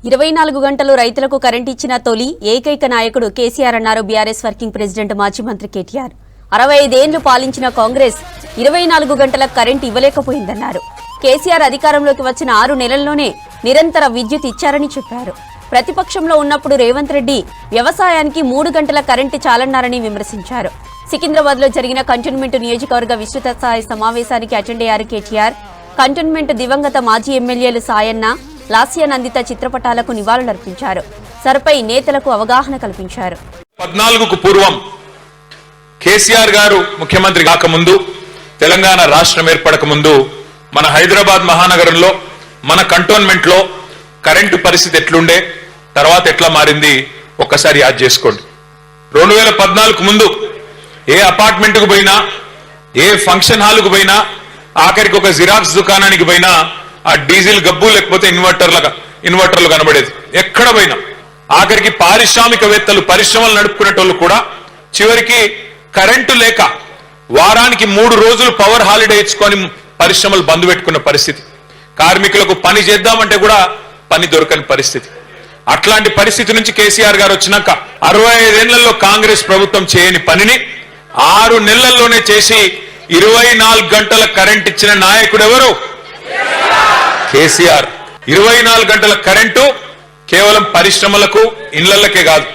24 గంటలు రైతులకు కరెంట్ ఇచ్చిన తొలి ఏకైక నాయకుడు కేసీఆర్ అన్నారు బీఆర్ఎస్ వర్కింగ్ ప్రెసిడెంట్ మాజీ మంత్రి కేటీఆర్. 65 ఏళ్లు పాలించిన కాంగ్రెస్ 24 గంటల కరెంట్ ఇవ్వలేకపోయిందన్నారు. కేసీఆర్ అధికారంలోకి వచ్చిన 6 నెలల్లోనే నిరంతర విద్యుత్ ఇచ్చారని చెప్పారు. ప్రతిపక్షంలో ఉన్నప్పుడు రేవంత్ రెడ్డి వ్యవసాయానికి 3 గంటల కరెంటు చాలన్నారని విమర్శించారు. సికింద్రాబాద్ లో జరిగిన కంటోన్మెంట్ నియోజకవర్గ విస్తృత స్థాయి సమావేశానికి అటెండ్ అయ్యారు కేటీఆర్. కంటోన్మెంట్ దివంగత మాజీ ఎమ్మెల్యేలు సాయన్న, లాస్య నందిత చిత్రపటాలకు నివాళులర్పించారు. సర్పై నేతలకు అవగాహన కల్పించారు. 14కు పూర్వం కేసీఆర్ గారు ముఖ్యమంత్రి కాకముందు, తెలంగాణ రాష్ట్రం ఏర్పడక ముందు మన హైదరాబాద్ మహానగరంలో మన కంటోన్మెంట్ లో కరెంటు పరిస్థితి ఎట్లుండే, తర్వాత ఎట్లా మారింది ఒక్కసారి యాద్ చేసుకోండి. 2014కు ముందు ఏ అపార్ట్మెంట్ కు పోయినా, ఏ ఫంక్షన్ హాల్ కు పోయినా, ఆఖరికి ఒక జిరాక్స్ దుకాణానికి పోయినా ఆ డీజిల్ గబ్బు లేకపోతే ఇన్వర్టర్లు కనబడేది. ఎక్కడ పోయినా ఆఖరికి పారిశ్రామికవేత్తలు పరిశ్రమలు నడుపుకునేటోళ్ళు కూడా చివరికి కరెంటు లేక వారానికి 3 రోజులు పవర్ హాలిడే ఇచ్చుకొని పరిశ్రమలు బంద్ పెట్టుకున్న పరిస్థితి. కార్మికులకు పని చేద్దామంటే కూడా పని దొరకని పరిస్థితి. అట్లాంటి పరిస్థితి నుంచి కేసీఆర్ గారు వచ్చినాక 65 ఏళ్లలో కాంగ్రెస్ ప్రభుత్వం చేయని పనిని 6 నెలల్లోనే చేసి 24 గంటల కరెంట్ ఇచ్చిన నాయకుడు ఎవరు? కేసీఆర్. 24 గంటల కరెంటు కేవలం పరిశ్రమలకు, ఇళ్లకే కాదు,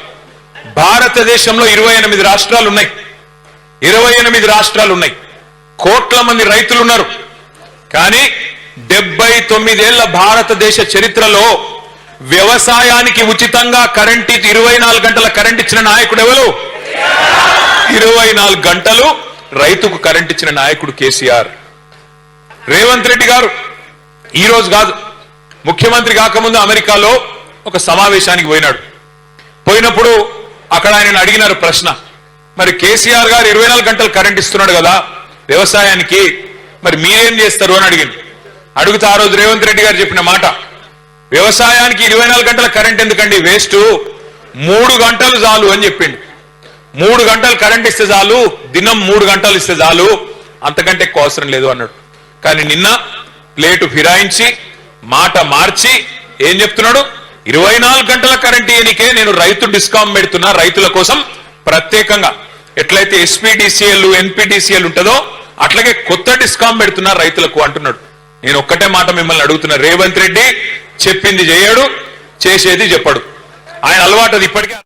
భారతదేశంలో 28 రాష్ట్రాలు ఉన్నాయి. 28 రాష్ట్రాలు ఉన్నాయి. కోట్ల మంది రైతులు ఉన్నారు. కానీ 79 ఏళ్ల భారతదేశ చరిత్రలో వ్యవసాయానికి ఉచితంగా కరెంట్ 24 గంటల కరెంట్ ఇచ్చిన నాయకుడు ఎవరు? 24 గంటలు రైతుకు కరెంట్ ఇచ్చిన నాయకుడు కేసీఆర్. రేవంత్ రెడ్డి గారు ఈ రోజు కాదు, ముఖ్యమంత్రి కాకముందు అమెరికాలో ఒక సమావేశానికి పోయినప్పుడు అక్కడ ఆయన అడిగినారు ప్రశ్న, మరి కేసీఆర్ గారు 24 గంటలు కరెంట్ ఇస్తున్నాడు కదా వ్యవసాయానికి, మరి మీరేం చేస్తారు అని అడిగితే ఆ రోజు రేవంత్ రెడ్డి గారు చెప్పిన మాట, వ్యవసాయానికి 24 గంటల కరెంట్ ఎందుకండి, వేస్ట్, 3 గంటలు చాలు అని చెప్పిండు. 3 గంటలు కరెంట్ ఇస్తే చాలు, దినం 3 గంటలు ఇస్తే చాలు, అంతకంటే ఎక్కువ అవసరం లేదు అన్నాడు. కానీ నిన్న ప్లేటు ఫిరాయించి మాట మార్చి ఏం చెప్తున్నాడు, 24 గంటల కరెంట్ ఇయనికే నేను రైతు డిస్కౌంట్ పెడుతున్నా, రైతుల కోసం ప్రత్యేకంగా ఎట్లయితే ఎస్పీడీసీఎల్ ఎన్పీడీసీఎల్ ఉంటుందో అట్లాగే కొత్త డిస్కౌంట్ పెడుతున్నా రైతులకు అంటున్నాడు. నేను ఒక్కటే మాట మిమ్మల్ని అడుగుతున్నా, రేవంత్ రెడ్డి చెప్పింది చేయడు, చేసేది చెప్పడు. ఆయన అలవాటు అది ఇప్పటికే.